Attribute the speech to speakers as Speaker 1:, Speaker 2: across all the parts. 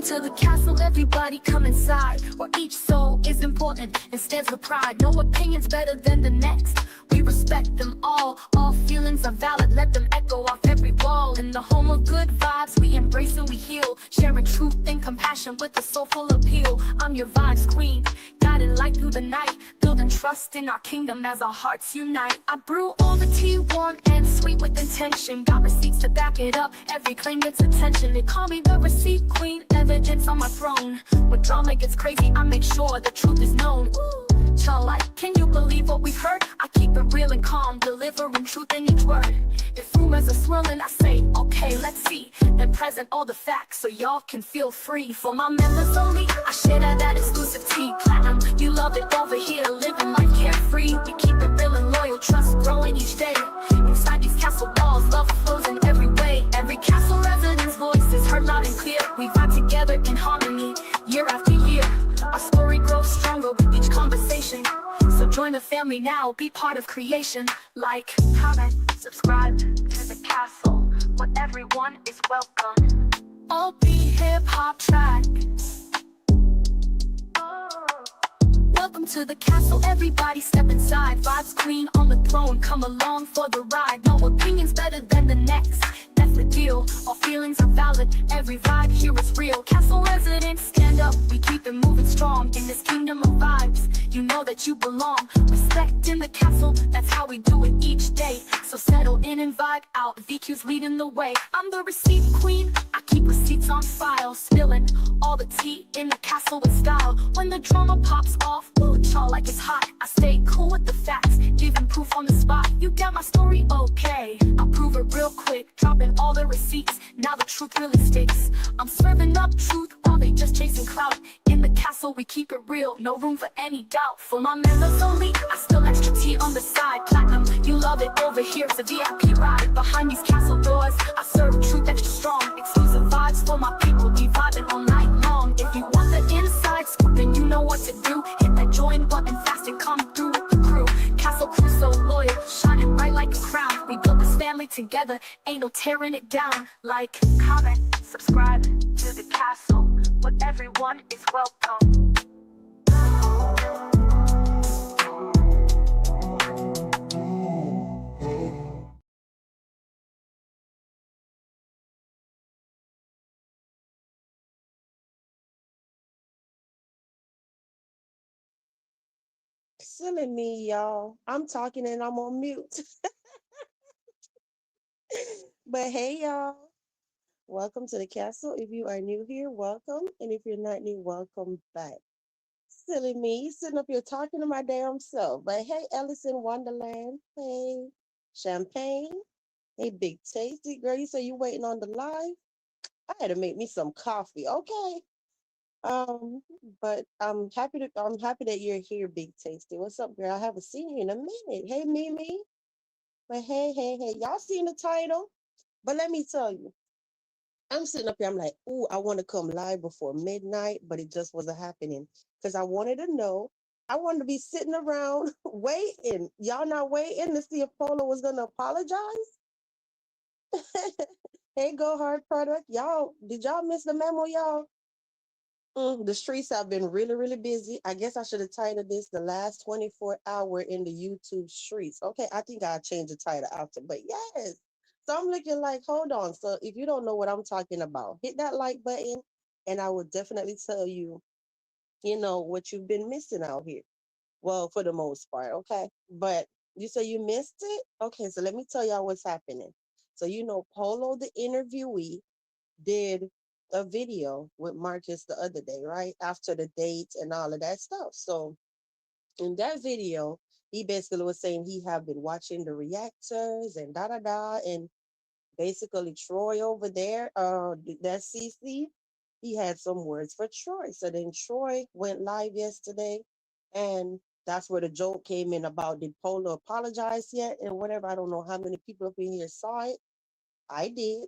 Speaker 1: Welcome to the castle, everybody come inside, where each soul is important and stands with pride. No opinion's better than the next, we respect them all feelings are valid, let them echo off every wall. In the home of good vibes, we embrace and we heal, sharing truth and compassion with a soulful appeal. I'm your vibes queen, guiding light through the night, building trust in our kingdom as our hearts unite. I brew all the tea warm and sweet with intention, got receipts to back it up, every claim gets attention. They call me the receipt queen, evidence on my throne. When drama gets crazy, I make sure the truth is known. Ooh, Chileeee, can you believe what we've heard? I keep it real and calm, delivering truth in each word. If rumors are swirling, I say, okay, let's see, and present all the facts so y'all can feel free. For my members only, I share that exclusive tea. Platinum, you love it over here, living life carefree. We keep it real and loyal, trust growing each day. Inside these castle walls, love flows in every way. Every castle resident's voice is heard loud and clear. We vibe together in harmony, year after year. Our story grows stronger with each conversation. So join the family now, be part of creation. Like, comment, subscribe to the castle, where everyone is welcome. All be hip-hop track. Welcome to the castle, everybody step inside. Vibes queen on the throne, come along for the ride. No opinion's better than the next, that's the deal. All feelings are valid, every vibe here is real. Castle residents, stand up, we keep it moving strong. In this kingdom of vibes, you know that you belong. Respect in the castle, that's how we do it each day. So settle in and vibe out, VQ's leading the way. I'm the receipt queen, I keep receipts on file, spilling all the tea in the castle with style. When the drama pops off, ooh, y'all like it's hot, I stay cool with the facts, giving proof on the spot. You get my story, okay, I'll prove it real quick, dropping all the receipts, now the truth really sticks. I'm serving up truth while they just chasing clout. In the castle we keep it real, no room for any doubt. For my members only, I spill extra tea on the side. Platinum, you love it over here, it's a VIP ride. Behind these castle doors, I serve truth extra strong. Exclusive vibes for my people, we vibing all night long. If you want the inside scoop, then you know what to do. Hit that join button fast and come through with the crew. Castle crew so loyal, shining bright like a crown. We built this family together, ain't no tearing it down. Like, comment, subscribe to the castle, where everyone is welcome.
Speaker 2: Silly me, y'all. I'm talking and I'm on mute. But hey, y'all. Welcome to the castle. If you are new here, welcome. And if you're not new, welcome back. Silly me, sitting up here talking to my damn self. But hey, Alice in Wonderland. Hey, Champagne. Hey, Big Tasty. Girl, you say you waiting on the live? I had to make me some coffee. Okay. Um, but I'm happy that you're here, Big Tasty. What's up, girl? I haven't seen you in a minute. Hey, Mimi. But hey, y'all seen the title? But let me tell you, I'm sitting up here, I'm like, ooh, I want to come live before midnight, but it just wasn't happening. Because I wanted to know. I wanted to be sitting around waiting. Y'all not waiting to see if Polo was gonna apologize? Hey, Go Hard Product. Y'all, did y'all miss the memo, y'all? The streets have been really, really busy. I guess I should have titled this "The Last 24 Hour in the YouTube Streets." Okay, I think I'll change the title after, but yes. So I'm looking like, hold on. So if you don't know what I'm talking about, hit that like button, and I will definitely tell you, what you've been missing out here. Well, for the most part, okay. But you say you missed it? Okay, so let me tell y'all what's happening. So Polo, the interviewee, did a video with Marcus the other day, right? After the date and all of that stuff. So in that video, he basically was saying he have been watching the reactors and da da da. And basically Troy over there, that CC, he had some words for Troy. So then Troy went live yesterday, and that's where the joke came in about did Polo apologize yet and whatever. I don't know how many people up in here saw it. I did.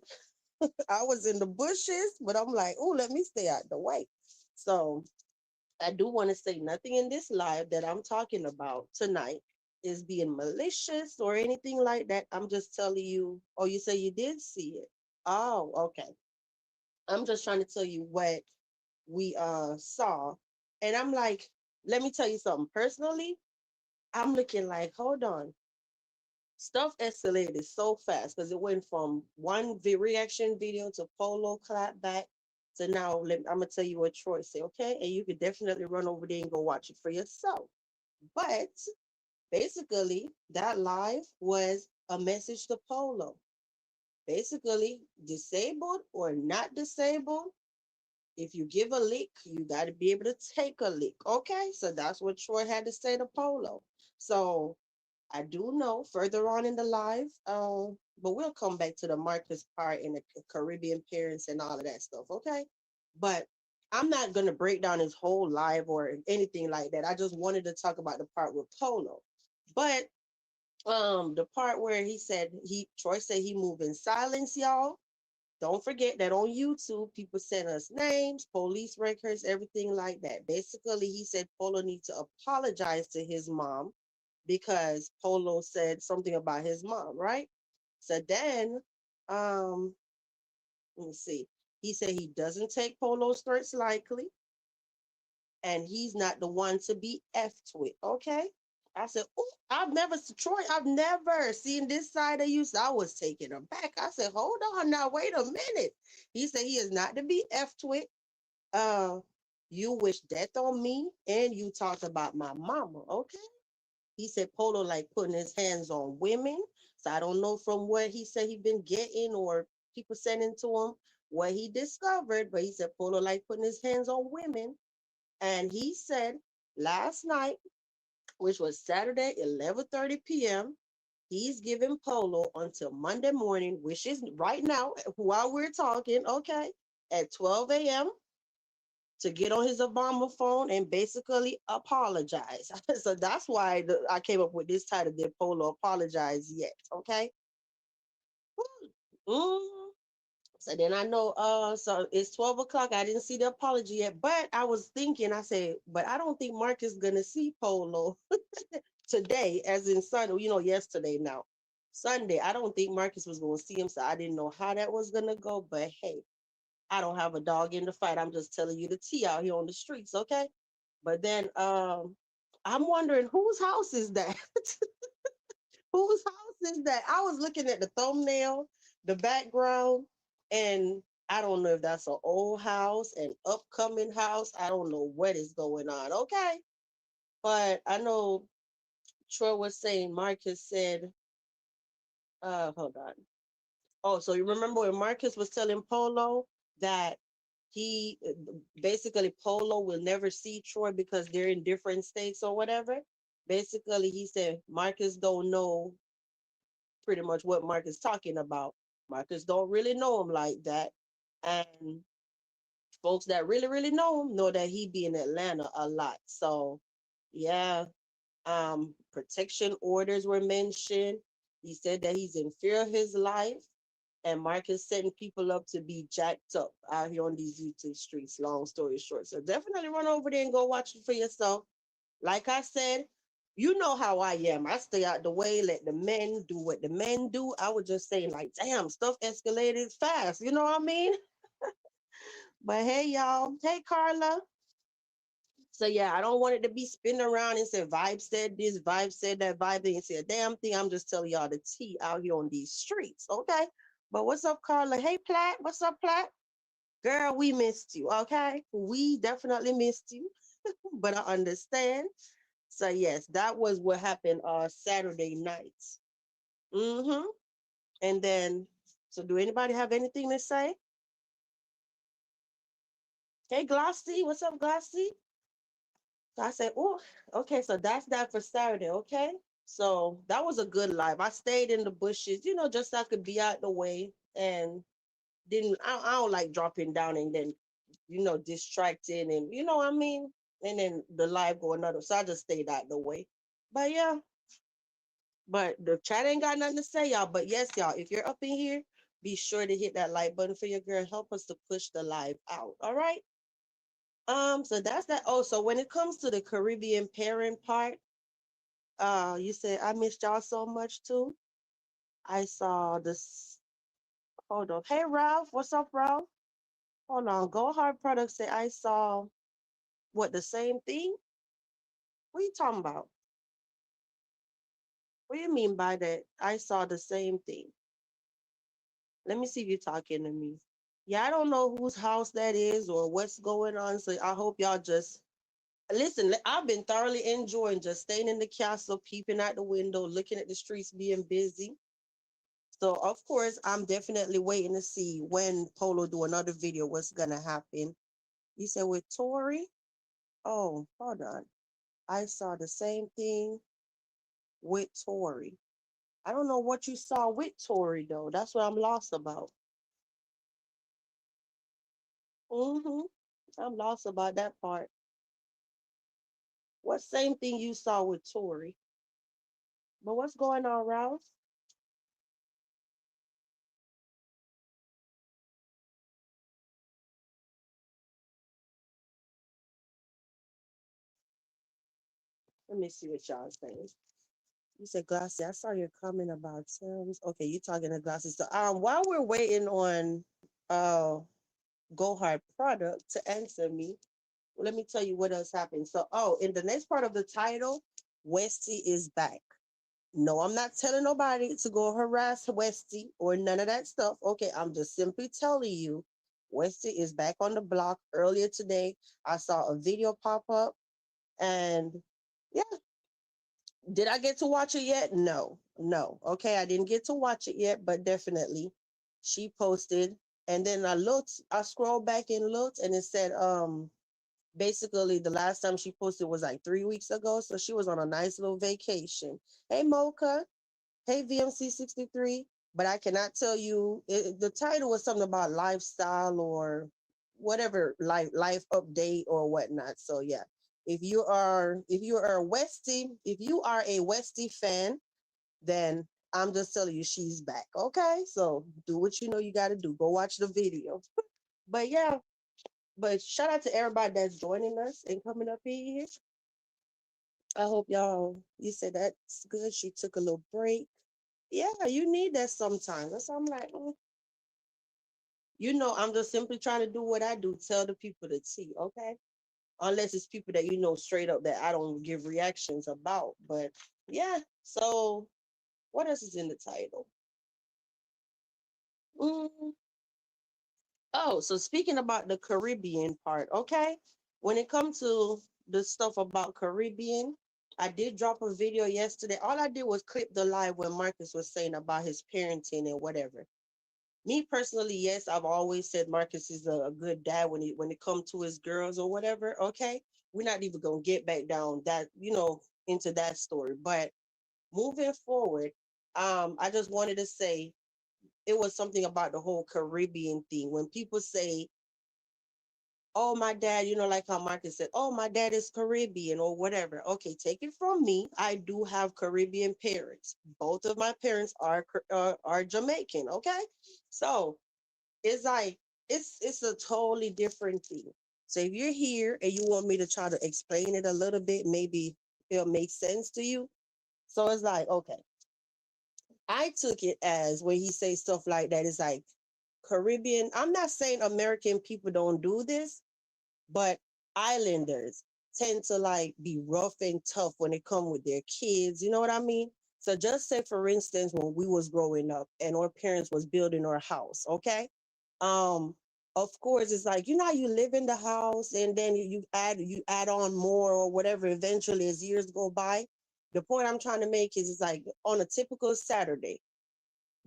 Speaker 2: I was in the bushes, but I'm like, oh, let me stay out the way. So I do want to say nothing in this live that I'm talking about tonight is being malicious or anything like that. I'm just telling you, oh, you say you did see it. Oh, okay. I'm just trying to tell you what we saw. And I'm like, let me tell you something. Personally, I'm looking like, hold on. Stuff escalated so fast because it went from one reaction video to Polo clap back to now. I'm gonna tell you what Troy said, okay? And you could definitely run over there and go watch it for yourself. But basically, that live was a message to Polo. Basically, disabled or not disabled, if you give a lick, you got to be able to take a lick. Okay, so that's what Troy had to say to Polo. So I do know further on in the live, but we'll come back to the Marcus part and the Caribbean parents and all of that stuff. Okay, but I'm not gonna break down his whole live or anything like that. I just wanted to talk about the part with Polo. But the part where he said Troy said he moved in silence, y'all. Don't forget that on YouTube, people send us names, police records, everything like that. Basically, he said Polo needs to apologize to his mom because Polo said something about his mom, right? So then, um, let me see. He said he doesn't take Polo's threats likely, and he's not the one to be effed with. Okay. I said, oh, Troy, I've never seen this side of you. So I was taken aback. I said, hold on now, wait a minute. He said he is not to be effed with. Uh, you wish death on me, and you talked about my mama. Okay. He said Polo like putting his hands on women. So I don't know from what he said he been getting or people sending to him what he discovered, but he said Polo like putting his hands on women. And he said last night, which was Saturday, 11:30 p.m., he's giving Polo until Monday morning, which is right now while we're talking, okay, at 12 a.m. to get on his Obama phone and basically apologize. So that's why I came up with this title, Did Polo Apologize Yet? Okay. Mm. So then I know, so it's 12 o'clock. I didn't see the apology yet, but I was thinking, I said, but I don't think Mark is going to see Polo today, as in Sunday, yesterday now. Sunday, I don't think Marcus was going to see him, so I didn't know how that was going to go, but hey, I don't have a dog in the fight. I'm just telling you the tea out here on the streets, okay? But then I'm wondering whose house is that? Whose house is that? I was looking at the thumbnail, the background, and I don't know if that's an old house, an upcoming house. I don't know what is going on, okay? But I know Troy was saying, Marcus said, hold on. Oh, so you remember when Marcus was telling Polo that he basically Polo will never see Troy because they're in different states or whatever. Basically, he said Marcus don't know pretty much what Marcus talking about. Marcus don't really know him like that, and folks that really really know him know that he be in Atlanta a lot. So, yeah, protection orders were mentioned. He said that he's in fear of his life. And Marcus setting people up to be jacked up out here on these YouTube streets. Long story short. So definitely run over there and go watch it for yourself. Like I said, you know how I am. I stay out the way, let the men do what the men do. I was just saying, like, damn, stuff escalated fast. You know what I mean? But hey, y'all. Hey, Carla. So yeah, I don't want it to be spinning around and say Vibe said this, Vibe said that, Vibe didn't say a damn thing. I'm just telling y'all the tea out here on these streets, okay? But what's up, Carla? Hey, Platt. What's up, Platt? Girl, we missed you, okay? We definitely missed you, but I understand. So yes, that was what happened Saturday night. Mm-hmm. And then, so do anybody have anything to say? Hey, Glossy, what's up, Glossy? So I said, oh, okay, so that's that for Saturday, okay? So that was a good live. I stayed in the bushes, just so I could be out the way and didn't I don't like dropping down and then, distracting and you know what I mean? And then the live go another. So I just stayed out the way. But yeah, but the chat ain't got nothing to say, y'all. But yes, y'all, if you're up in here, be sure to hit that like button for your girl. Help us to push the live out. All right. So that's that. Oh, so when it comes to the Caribbean parent part, you said I missed y'all so much too. I saw this. Hold on. Hey Ralph, what's up, Ralph? Hold on. Go Hard Products say I saw what the same thing? What are you talking about? What do you mean by that? I saw the same thing. Let me see if you're talking to me. Yeah, I don't know whose house that is or what's going on. So I hope y'all just listen. I've been thoroughly enjoying just staying in the castle, peeping out the window, looking at the streets being busy. So of course, I'm definitely waiting to see when Polo do another video. What's gonna happen? You said with Tori? Oh, hold on. I saw the same thing with Tori. I don't know what you saw with Tori though. That's what I'm lost about. Mm-hmm. I'm lost about that part. What same thing you saw with Tori? But what's going on, Ralph? Let me see what y'all saying. You said Glassy. I saw your comment about Tim's. Okay, you talking to Glassy. So while we're waiting on uh Go Hard product to answer me, let me tell you what else happened. So in the next part of the title, Westy is back. No, I'm not telling nobody to go harass Westy or none of that stuff. Okay, I'm just simply telling you Westy is back on the block. Earlier today, I saw a video pop up and yeah, did I get to watch it yet? No, no. Okay, I didn't get to watch it yet, but definitely she posted. And then I scrolled back and looked, and it said, basically the last time she posted was like 3 weeks ago. So she was on a nice little vacation. Hey, Mocha. Hey, VMC63. But I cannot tell you, the title was something about lifestyle or whatever, life update or whatnot. So yeah, if you are a Westy fan, then I'm just telling you she's back. Okay, so do what you know you got to do. Go watch the video. But yeah, but shout out to everybody that's joining us and coming up in here. I hope y'all. You said that's good. She took a little break. Yeah, you need that sometimes. That's why I'm like, I'm just simply trying to do what I do. Tell the people the tea, okay? Unless it's people that straight up that I don't give reactions about. But yeah, so what else is in the title? Mm. Oh, so speaking about the Caribbean part, okay? When it comes to the stuff about Caribbean, I did drop a video yesterday. All I did was clip the live when Marcus was saying about his parenting and whatever. Me personally, yes, I've always said Marcus is a good dad when it comes to his girls or whatever. Okay, we're not even gonna get back down that into that story. But moving forward, I just wanted to say it was something about the whole Caribbean thing. When people say, "Oh, my dad," like how Marcus said, "Oh, my dad is Caribbean" or whatever. Okay, take it from me. I do have Caribbean parents. Both of my parents are Jamaican. Okay, so it's like it's a totally different thing. So if you're here and you want me to try to explain it a little bit, maybe it'll make sense to you. So it's like, okay, I took it as when he says stuff like that, it's like Caribbean. I'm not saying American people don't do this, but islanders tend to like be rough and tough when it come with their kids. You know what I mean? So just say for instance, when we was growing up and our parents was building our house, okay? Um, of course it's like, how you live in the house and then you add on more or whatever eventually as years go by. The point I'm trying to make is it's like on a typical Saturday,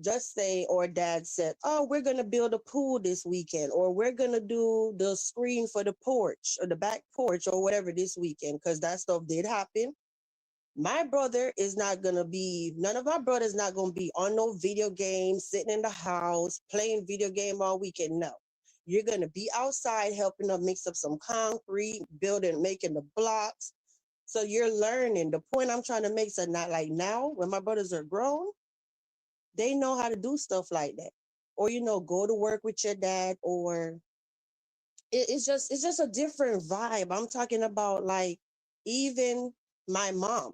Speaker 2: just say, or dad said, "Oh, we're going to build a pool this weekend, or we're going to do the screen for the porch or the back porch or whatever this weekend," because that stuff did happen. My brother is not going to be, none of my brothers not going to be on no video game, sitting in the house, playing video game all weekend. No. You're going to be outside helping them mix up some concrete, building, making the blocks. So you're learning. The point I'm trying to make is not like now when my brothers are grown, they know how to do stuff like that. Or, go to work with your dad, or it's just a different vibe. I'm talking about like even my mom.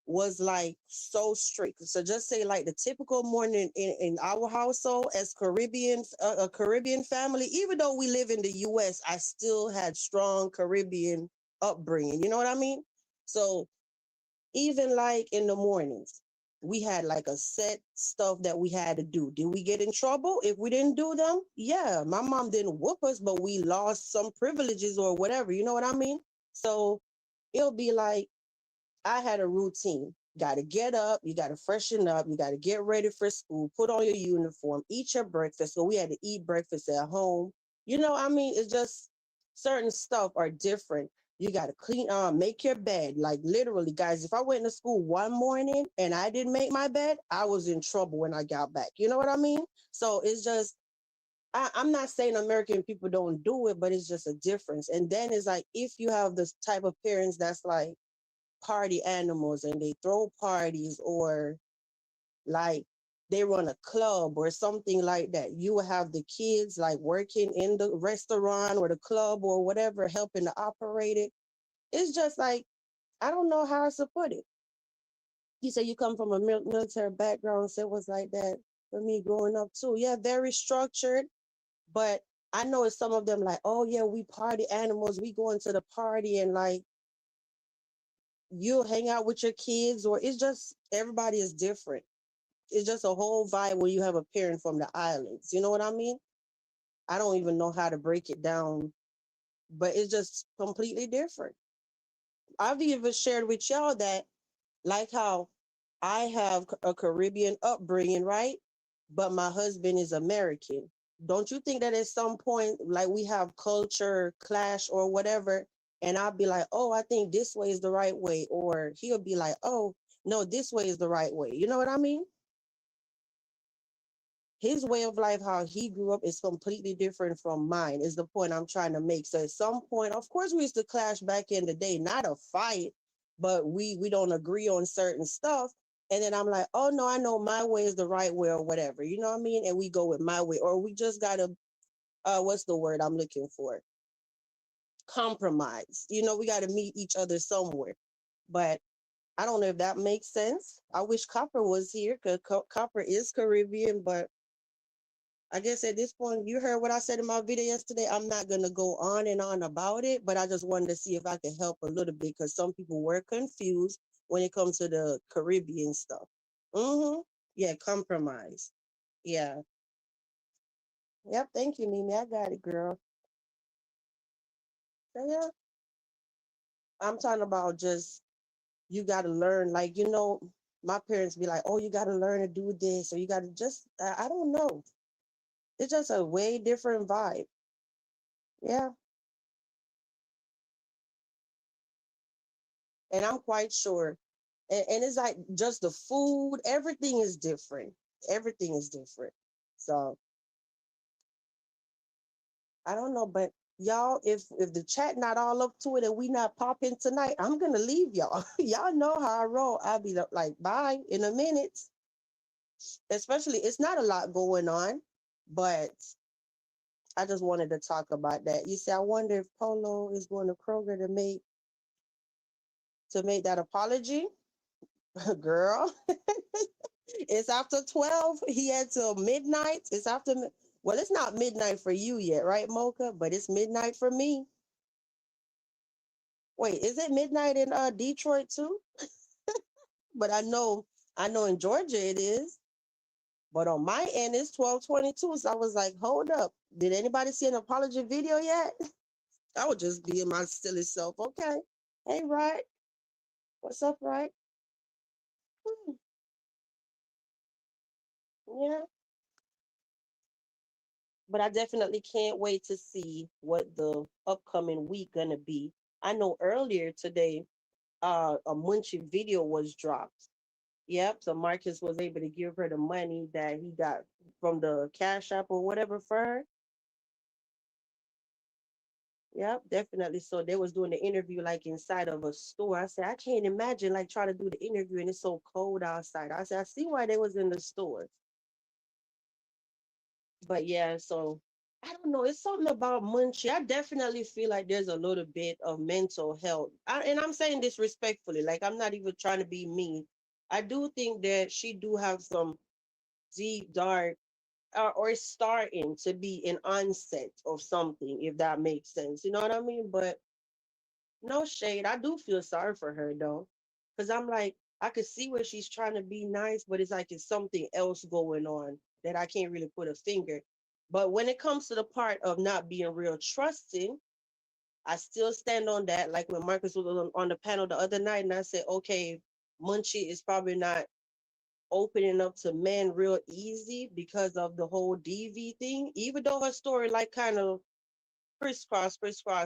Speaker 2: was like so strict. So just say like the typical morning in our household as Caribbean, a Caribbean family, even though we live in the US, I still had strong Caribbean upbringing. You know what I mean? So even like in the mornings, we had like a set stuff that we had to do. Did we get in trouble if we didn't do them? Yeah, my mom didn't whoop us, but we lost some privileges or whatever. You know what I mean? So it'll be like I had a routine. Got to get up, you got to freshen up, you got to get ready for school, put on your uniform, eat your breakfast. So we had to eat breakfast at home. You know, I mean, it's just certain stuff are different. You got to clean, make your bed. Like literally, guys, if I went to school one morning and I didn't make my bed, I was in trouble when I got back. You know what I mean? So it's just, I'm not saying American people don't do it, but it's just a difference. And then it's like, if you have this type of parents that's like, party animals and they throw parties or like they run a club or something like that. You will have the kids like working in the restaurant or the club or whatever, helping to operate it. It's just like, I don't know how else to put it. You say you come from a military background, so it was like that for me growing up too. Yeah, very structured, but I know it's some of them like, oh yeah, we party animals. We go into the party and like you'll hang out with your kids, or it's just everybody is different. It's just a whole vibe when you have a parent from the islands. You know what I mean? I don't even know how to break it down, but it's just completely different. I've even shared with y'all that, like how I have a Caribbean upbringing, right? But my husband is American. Don't you think that at some point, like we have culture clash or whatever, and I'll be like, oh, I think this way is the right way, or he'll be like, oh, no, this way is the right way. You know what I mean? His way of life, how he grew up, is completely different from mine, is the point I'm trying to make. So at some point, of course, we used to clash back in the day, not a fight, but we don't agree on certain stuff. And then I'm like, oh no, I know my way is the right way or whatever. You know what I mean? And we go with my way. Or we just gotta what's the word I'm looking for? Compromise. You know, we gotta meet each other somewhere. But I don't know if that makes sense. I wish Copper was here because Copper is Caribbean, but I guess at this point, you heard what I said in my video yesterday. I'm not going to go on and on about it, but I just wanted to see if I could help a little bit because some people were confused when it comes to the Caribbean stuff. Mm-hmm. Yeah, compromise. Yeah. Yep. Thank you, Mimi. I got it, girl. So, yeah, I'm talking about just you got to learn. Like, you know, my parents be like, oh, you got to learn to do this, or you got to just, I don't know. It's just a way different vibe. Yeah. And I'm quite sure. And it's like just the food, everything is different. Everything is different. So I don't know, but y'all, if the chat not all up to it and we not popping tonight, I'm gonna leave y'all. Y'all know how I roll. I'll be like, bye in a minute. Especially, it's not a lot going on, but I just wanted to talk about that. You see, I wonder if Polo is going to Kroger to make that apology. Girl, it's after 12. He had till midnight. It's after, well, it's not midnight for you yet, right, Mocha? But it's midnight for me. Wait, is it midnight in Detroit too? But I know in Georgia it is. But on my end, it's 12:22. So I was like, hold up. Did anybody see an apology video yet? I would just be in my silly self. Okay. Hey, right. What's up, right? Hmm. Yeah. But I definitely can't wait to see what the upcoming week gonna be. I know earlier today, a Munchie video was dropped. Yep, so Marcus was able to give her the money that he got from the Cash App or whatever for her. Yep, definitely. So they was doing the interview like inside of a store. I said, I can't imagine like trying to do the interview and it's so cold outside. I said, I see why they was in the store. But yeah, so I don't know. It's something about Munchie. I definitely feel like there's a little bit of mental health. And I'm saying this respectfully. Like, I'm not even trying to be mean. I do think that she do have some deep, dark, or it's starting to be an onset of something, if that makes sense. You know what I mean? But no shade. I do feel sorry for her, though. Because I'm like, I could see where she's trying to be nice, but it's like it's something else going on that I can't really put a finger. But when it comes to the part of not being real trusting, I still stand on that. Like when Marcus was on the panel the other night, and I said, okay, Munchie is probably not opening up to men real easy because of the whole DV thing, even though her story like kind of crisscross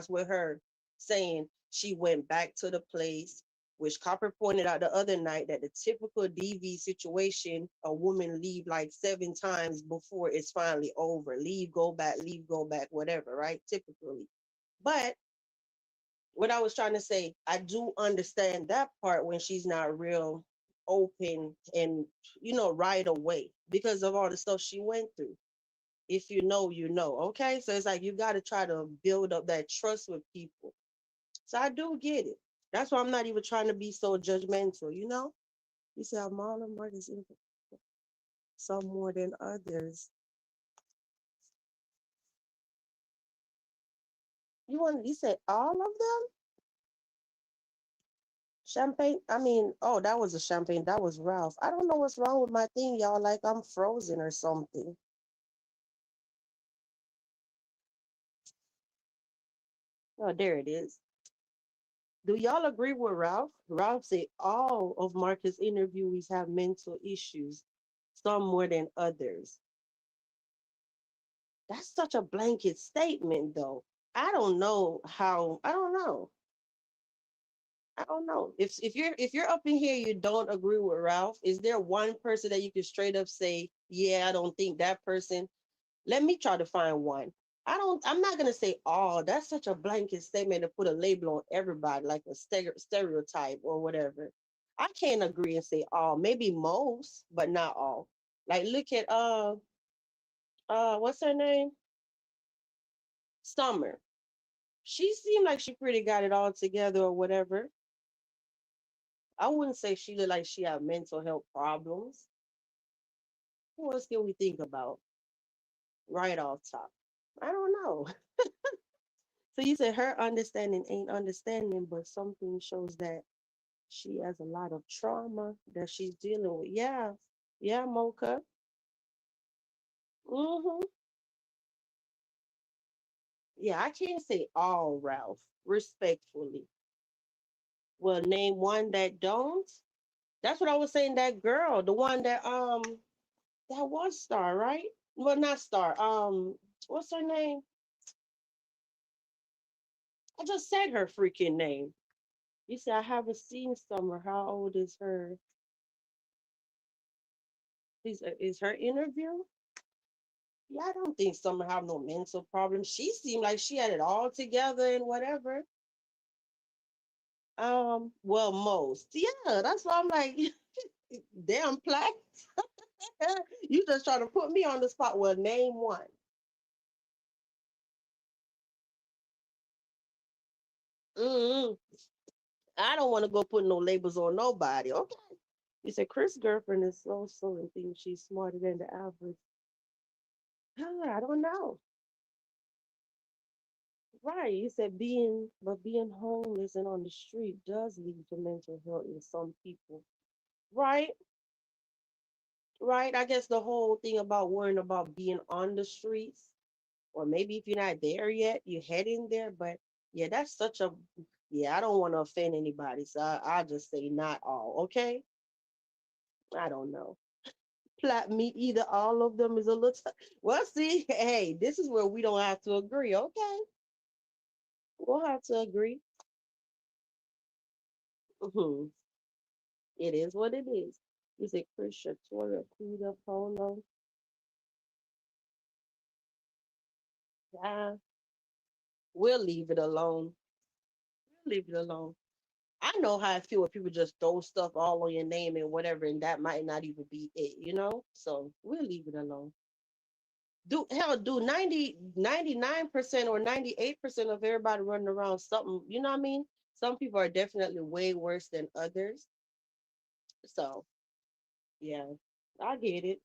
Speaker 2: with her saying she went back to the place, which Copper pointed out the other night that the typical DV situation, a woman leave like 7 times before it's finally over. Leave, go back, whatever, right? Typically. But what I was trying to say, I do understand that part when she's not real open and, right away because of all the stuff she went through. If you know, you know. Okay. So it's like you got to try to build up that trust with people. So I do get it. That's why I'm not even trying to be so judgmental, you know? You say Marlon Marcus some more than others. You said all of them? Champagne. I mean, oh, that was a champagne. That was Ralph. I don't know what's wrong with my thing, y'all. Like I'm frozen or something. Oh, there it is. Do y'all agree with Ralph? Ralph said all of Marcus interviewees have mental issues, some more than others. That's such a blanket statement, though. I don't know how. I don't know. I don't know. If you're up in here, you don't agree with Ralph. Is there one person that you can straight up say, yeah, I don't think that person? Let me try to find one. I'm not gonna say all. That's such a blanket statement to put a label on everybody, like a stereotype or whatever. I can't agree and say all. Maybe most, but not all. Like look at what's her name? Summer. She seemed like she pretty got it all together or whatever. I wouldn't say she looked like she had mental health problems. Who else can we think about right off top? I don't know. So you said her understanding ain't understanding, but something shows that she has a lot of trauma that she's dealing with. Yeah, yeah, Mocha. Hmm. Yeah, I can't say all, Ralph, respectfully. Well, name one that don't. That's what I was saying. That girl, the one that was Star, right? Well, not Star. What's her name? I just said her freaking name. You said I haven't seen Summer. How old is her? Is her interview? Yeah, I don't think Summer have no mental problems. She seemed like she had it all together and whatever. Well, most. Yeah, that's why I'm like, damn, Platt. You just trying to put me on the spot. Well, name one. Mm-hmm. I don't want to go put no labels on nobody. Okay. You said Chris' girlfriend is so and thinks she's smarter than the average. I don't know. Right. You said being homeless and on the street does lead to mental health in some people. Right. Right. I guess the whole thing about worrying about being on the streets, or maybe if you're not there yet, you're heading there. But yeah, that's such a yeah, I don't want to offend anybody. So I'll just say not all. Okay. I don't know. Plot me either all of them is a little well, see, hey, this is where we don't have to agree. Okay. We'll have to agree. Hmm. It is what it is. Is it Chris Shatoria, Peter Polo? Yeah, we'll leave it alone. We'll leave it alone. I know how I feel when people just throw stuff all on your name and whatever, and that might not even be it, you know? So we'll leave it alone. Do hell, do 99% or 98% of everybody running around something, you know what I mean? Some people are definitely way worse than others. So yeah, I get it.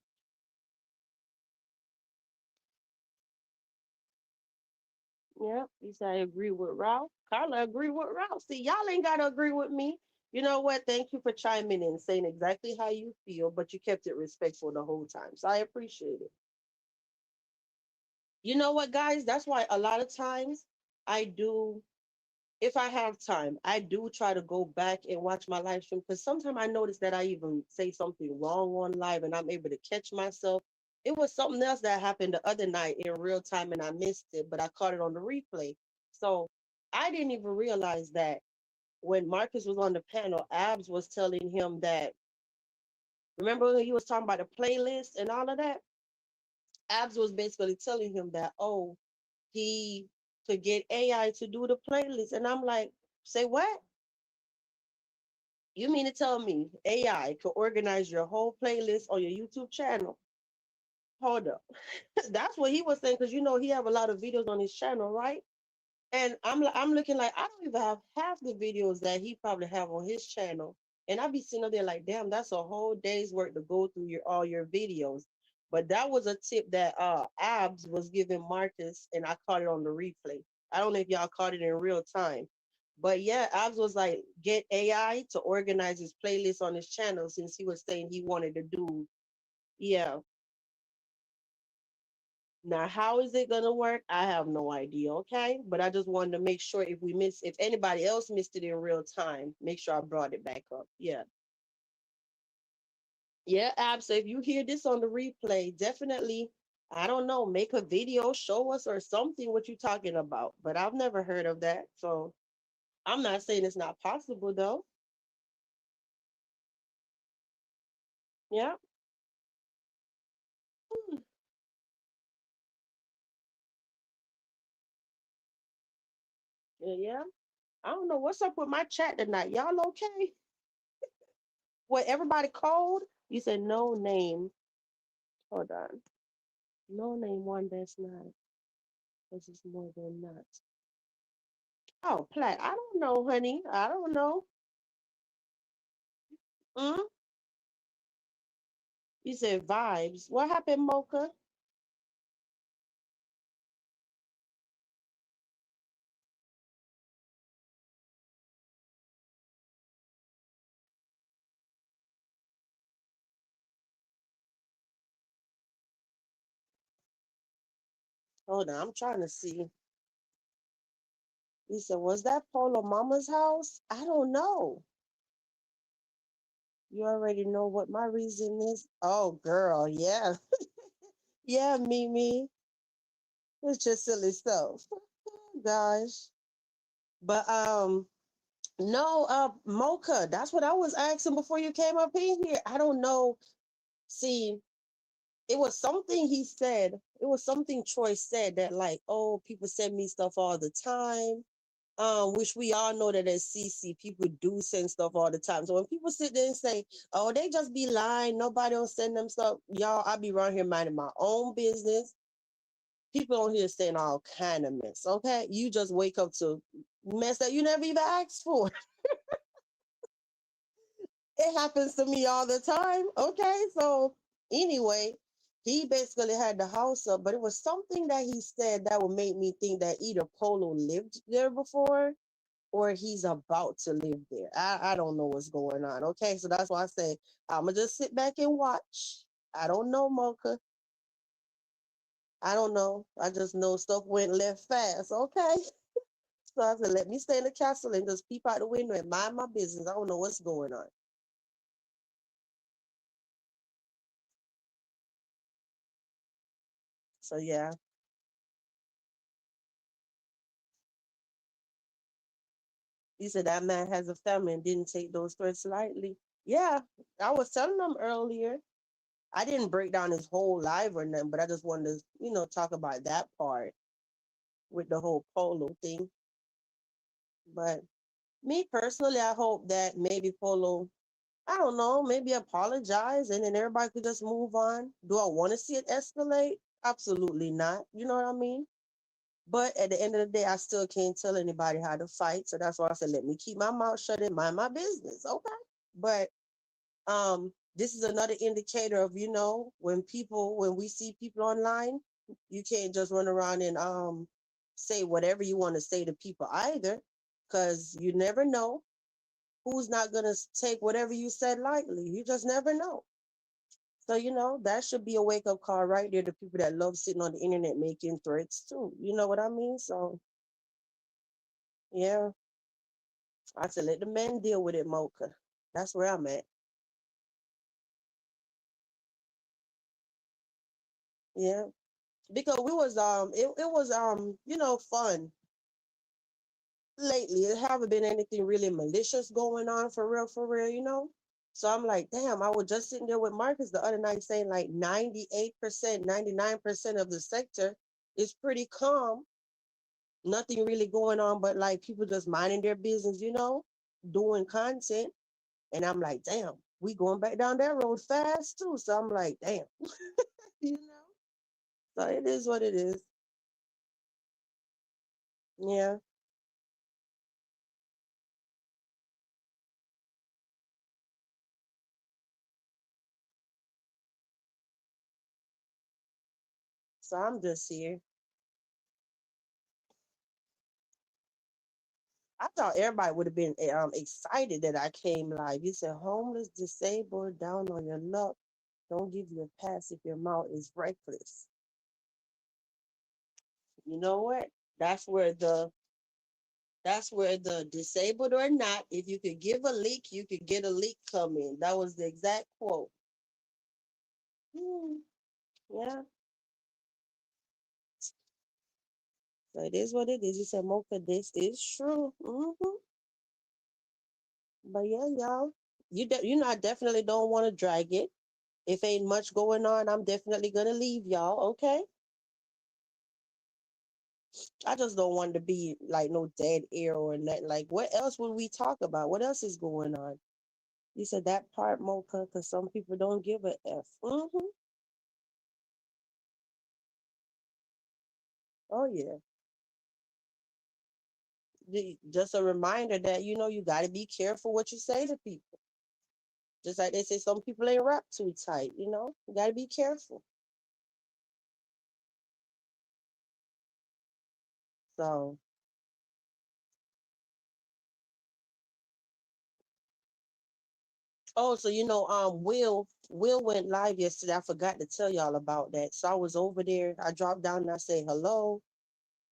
Speaker 2: Yeah, you say I agree with Ralph. Carla agree with Ralph. See, y'all ain't gotta agree with me. You know what? Thank you for chiming in, saying exactly how you feel, but you kept it respectful the whole time. So I appreciate it. You know what, guys? That's why a lot of times I do, if I have time, I do try to go back and watch my live stream because sometimes I notice that I even say something wrong on live and I'm able to catch myself. It was something else that happened the other night in real time and I missed it, but I caught it on the replay. So I didn't even realize that when Marcus was on the panel, Abs was telling him that, remember when he was talking about the playlist and all of that? Abs was basically telling him that, oh, he could get AI to do the playlist. And I'm like, say what? You mean to tell me AI could organize your whole playlist on your YouTube channel? Hold up. That's what he was saying, because you know he have a lot of videos on his channel, right? And I'm looking like I don't even have half the videos that he probably have on his channel. And I be sitting up there like, damn, that's a whole day's work to go through your all your videos. But that was a tip that Abs was giving Marcus, and I caught it on the replay. I don't know if y'all caught it in real time. But yeah, Abs was like, get AI to organize his playlist on his channel since he was saying he wanted to do, yeah. Now, how is it gonna work? I have no idea, okay? But I just wanted to make sure if anybody else missed it in real time, make sure I brought it back up. Yeah. Yeah, Ab. So if you hear this on the replay, definitely, I don't know, make a video, show us or something what you're talking about. But I've never heard of that. So I'm not saying it's not possible though. Yeah. Hmm. Yeah, yeah. I don't know what's up with my chat tonight. Y'all okay? What, everybody cold? You said no name. Hold on. No name one that's not. This is more than not. Oh, Platt. I don't know, honey. I don't know. Mm? You said vibes. What happened, Mocha? Hold on. I'm trying to see. You said, was that Polo Mama's house? I don't know. You already know what my reason is. Oh, girl. Yeah. Yeah, Mimi. It's just silly stuff. Gosh. But no, Mocha, that's what I was asking before you came up in here. I don't know. See, it was something he said. It was something Troy said that like, oh, people send me stuff all the time. Which we all know that as CC, people do send stuff all the time. So when people sit there and say, oh, they just be lying, nobody don't send them stuff, y'all, I be around here minding my own business. People on here saying all kind of mess. Okay. You just wake up to mess that you never even asked for. It happens to me all the time. Okay. So anyway, he basically had the house up, but it was something that he said that would make me think that either Polo lived there before or he's about to live there. I don't know what's going on. Okay. So that's why I say I'ma just sit back and watch. I don't know, Mocha. I don't know. I just know stuff went left fast. Okay. So I said, let me stay in the castle and just peep out the window and mind my business. I don't know what's going on. So yeah. You said that man has a family and didn't take those threats lightly. Yeah, I was telling them earlier. I didn't break down his whole life or nothing, but I just wanted to, talk about that part with the whole Polo thing. But me personally, I hope that maybe Polo, I don't know, maybe apologize and then everybody could just move on. Do I want to see it escalate? Absolutely not. You know what I mean? But at the end of the day, I still can't tell anybody how to fight. So that's why I said, let me keep my mouth shut and mind my business. Okay. But this is another indicator of, when we see people online, you can't just run around and say whatever you want to say to people either, because you never know who's not gonna take whatever you said lightly. You just never know. So, that should be a wake up call right there to people that love sitting on the internet making threats too. You know what I mean? So, yeah, I said, let the men deal with it, Mocha. That's where I'm at. Yeah. Because we was, it was, fun lately. It haven't been anything really malicious going on for real. So I'm like, damn, I was just sitting there with Marcus the other night saying like 98%, 99% of the sector is pretty calm. Nothing really going on, but like people just minding their business, doing content. And I'm like, damn, we going back down that road fast too. So I'm like, damn, you know. So it is what it is. Yeah. So I'm just here. I thought everybody would have been excited that I came live. You said homeless, disabled, down on your luck. Don't give you a pass if your mouth is reckless. You know what? That's where the that's where the disabled or not, if you could give a leak, you could get a leak coming. That was the exact quote. Hmm, yeah. So it is what it is. You said, Mocha, this is true. But yeah, y'all, I definitely don't want to drag it. If ain't much going on, I'm definitely gonna leave y'all. Okay. I just don't want to be like no dead air or nothing. Like, what else would we talk about? What else is going on? You said that part, Mocha, because some people don't give a F. Oh yeah. Just a reminder that you got to be careful what you say to people. Just like they say, some people ain't wrapped too tight. You got to be careful. So, oh, so Will went live yesterday. I forgot to tell y'all about that. So I was over there. I dropped down and I said hello.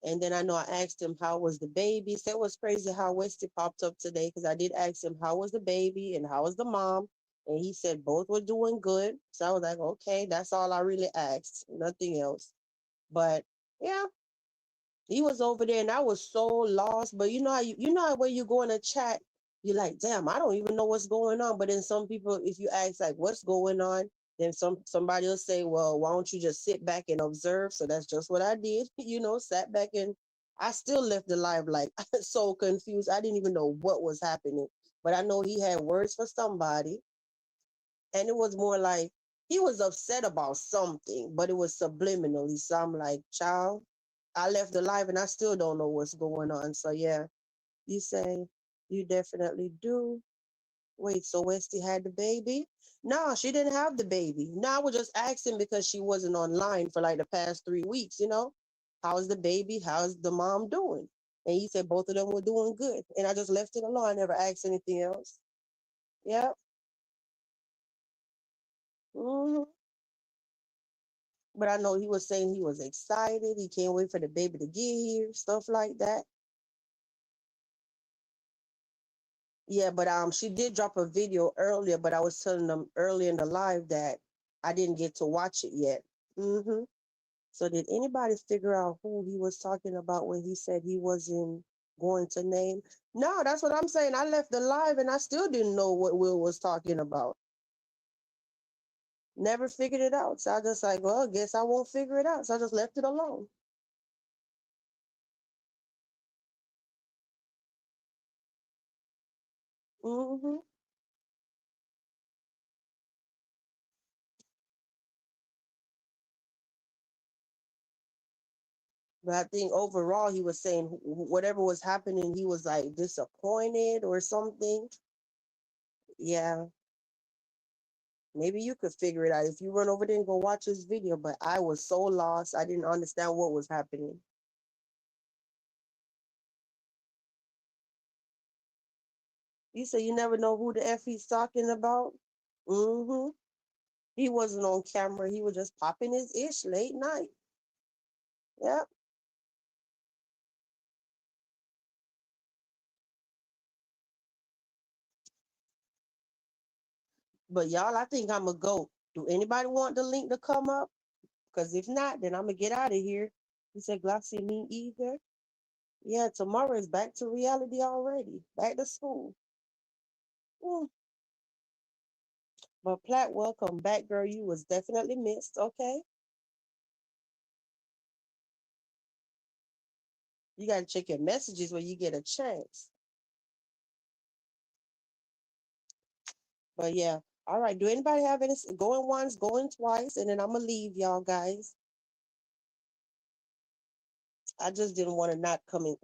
Speaker 2: And then I know I asked him how was the baby. So it was crazy how Westy popped up today because I did ask him how was the baby and how was the mom. And he said both were doing good. So I was like, okay, that's all I really asked. Nothing else. But yeah, he was over there and I was so lost. But you know how when you go in a chat, you're like, damn, I don't even know what's going on. But then some people, if you ask like what's going on, then somebody will say, well, why don't you just sit back and observe? So that's just what I did, sat back and I still left the live like so confused. I didn't even know what was happening. But I know he had words for somebody. And it was more like he was upset about something, but it was subliminally. So I'm like, child, I left alive and I still don't know what's going on. So yeah, you say you definitely do. Wait, so Westy had the baby? No, she didn't have the baby. No, I was just asking because she wasn't online for like the past 3 weeks. How's the baby? How's the mom doing? And he said both of them were doing good. And I just left it alone. I never asked anything else. Yep. hmm But I know he was saying he was excited. He can't wait for the baby to get here, stuff like that. Yeah, but she did drop a video earlier, but I was telling them earlier in the live that I didn't get to watch it yet. So did anybody figure out who he was talking about when he said he wasn't going to name? No, that's what I'm saying. I left the live and I still didn't know what Will was talking about. Never figured it out. So I just like, well, I guess I won't figure it out. So I just left it alone. hmm But I think overall he was saying whatever was happening, he was like disappointed or something. Yeah, maybe you could figure it out if you run over there and go watch this video. But I was so lost, I didn't understand what was happening. You say you never know who the F he's talking about? Mm-hmm. He wasn't on camera. He was just popping his ish late night. Yep. But y'all, I think I'm going to go. Do anybody want the link to come up? Because if not, then I'm going to get out of here. He said, Glassy, me either. Yeah, tomorrow is back to reality already. Back to school. Mm. But Platt, welcome back, girl. You was definitely missed, okay? You got to check your messages when you get a chance. But yeah, all right. Do anybody have any going once, going twice? And then I'm going to leave y'all guys. I just didn't want to not come in,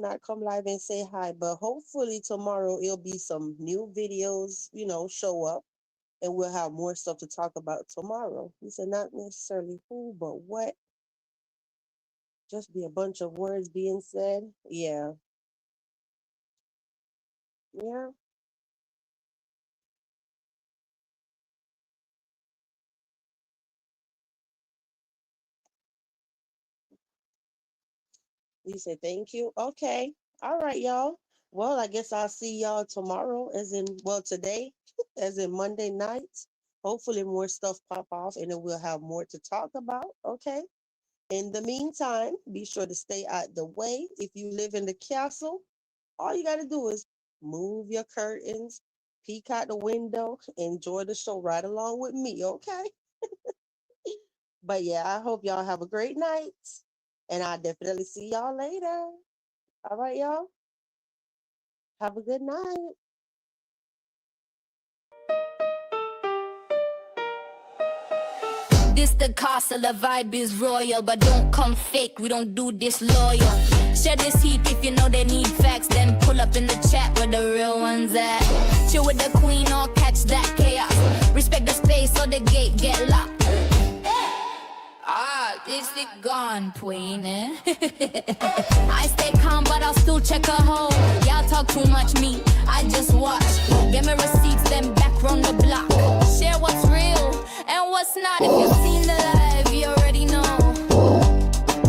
Speaker 2: not come live and say hi. But hopefully tomorrow it'll be some new videos, show up. And we'll have more stuff to talk about tomorrow. He said not necessarily who, but what. Just be a bunch of words being said. Yeah. Yeah. He said, thank you. Okay. All right, y'all. Well, I guess I'll see y'all tomorrow, today, as in Monday night. Hopefully more stuff pop off and then we'll have more to talk about. Okay. In the meantime, be sure to stay out the way. If you live in the castle, all you got to do is move your curtains, peek out the window, enjoy the show right along with me. Okay. But yeah, I hope y'all have a great night. And I'll definitely see y'all later. All right, y'all. Have a good night.
Speaker 1: This the castle, the vibe is royal, but don't come fake, we don't do this loyal. Share this heat if you know they need facts, then pull up in the chat where the real ones at. Chill with the queen or catch that chaos. Respect the space so the gate get locked. It's the gone, queen, eh? I stay calm, but I'll still check a hole. Y'all talk too much, me, I just watch. Get me receipts, then back round the block. Share what's real and what's not. If you've seen the live, you already know.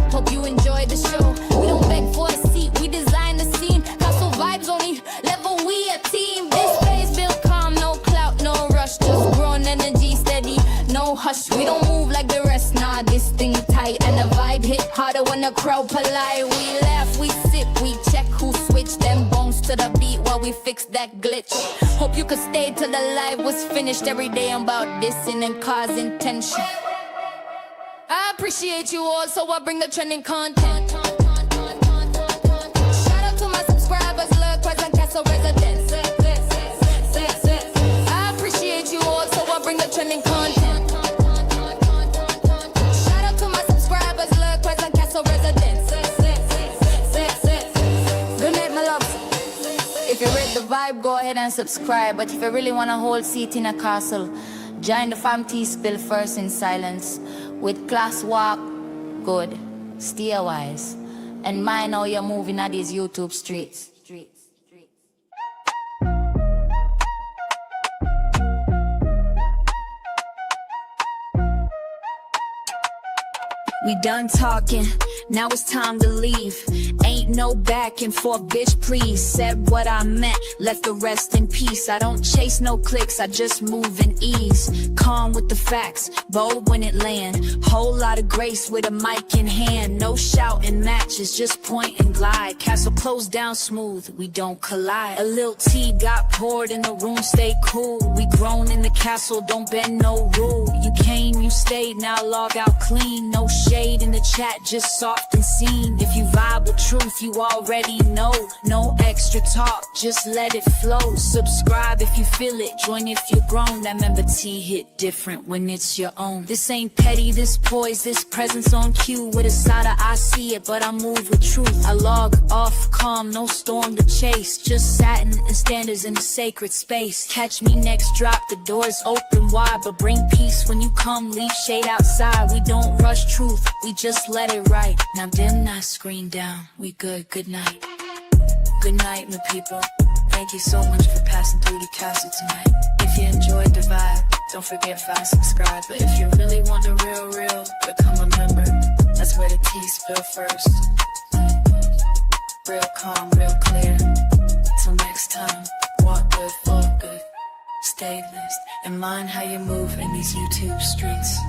Speaker 1: Hope you enjoyed the show. We don't beg for a seat, we design the scene. Castle vibes only level, we a team. This space built calm, no clout, no rush. Just growing energy steady, no hush. We don't move like the rest, nah, this thing tight. And the vibe hit harder when the crowd polite. We laugh, we sip, we check who switched them bones to the beat while we fix that glitch. Hope you could stay till the live was finished. Every day I'm about dissing and causing tension. I appreciate you all, so I bring the trending content. Shout out to my subscribers, look, present castle residents. I appreciate you all, so I bring the trending content. Shout out to my subscribers, look, present castle residents. Good night, my loves. If you read the vibe, go ahead and subscribe. But if you really want a whole seat in a castle, join the fam tea spill first in silence. With class walk, good, steer wise. And mind how you're moving at these YouTube streets.
Speaker 3: We done talking, now it's time to leave. Ain't no back and forth, bitch, please. Said what I meant, left the rest in peace. I don't chase no clicks, I just move in ease. Calm with the facts, bold when it land. Whole lot of grace with a mic in hand. No shouting matches, just point and glide. Castle closed down smooth, we don't collide. A little tea got poured in the room, stay cool. We grown in the castle, don't bend no rule. You came, you stayed, now log out clean. No shade in the chat, just soft and seen. If you vibe with truth, truth you already know. No extra talk, just let it flow. Subscribe if you feel it, join if you're grown. That member T hit different when it's your own. This ain't petty, this poise, this presence on cue. With a side of I see it, but I move with truth. I log off calm, no storm to chase. Just satin and standards in a sacred space. Catch me next drop, the doors open wide. But bring peace when you come, leave shade outside. We don't rush truth, we just let it right. Now dim that screen down, we good night. Good night, my people. Thank you so much for passing through the castle tonight. If you enjoyed the vibe, don't forget to subscribe. But if you really want the real, become a member. That's where the tea spill first. Real calm, real clear. Till next time, walk good, walk good. Stay blessed and mind how you move in these YouTube streets.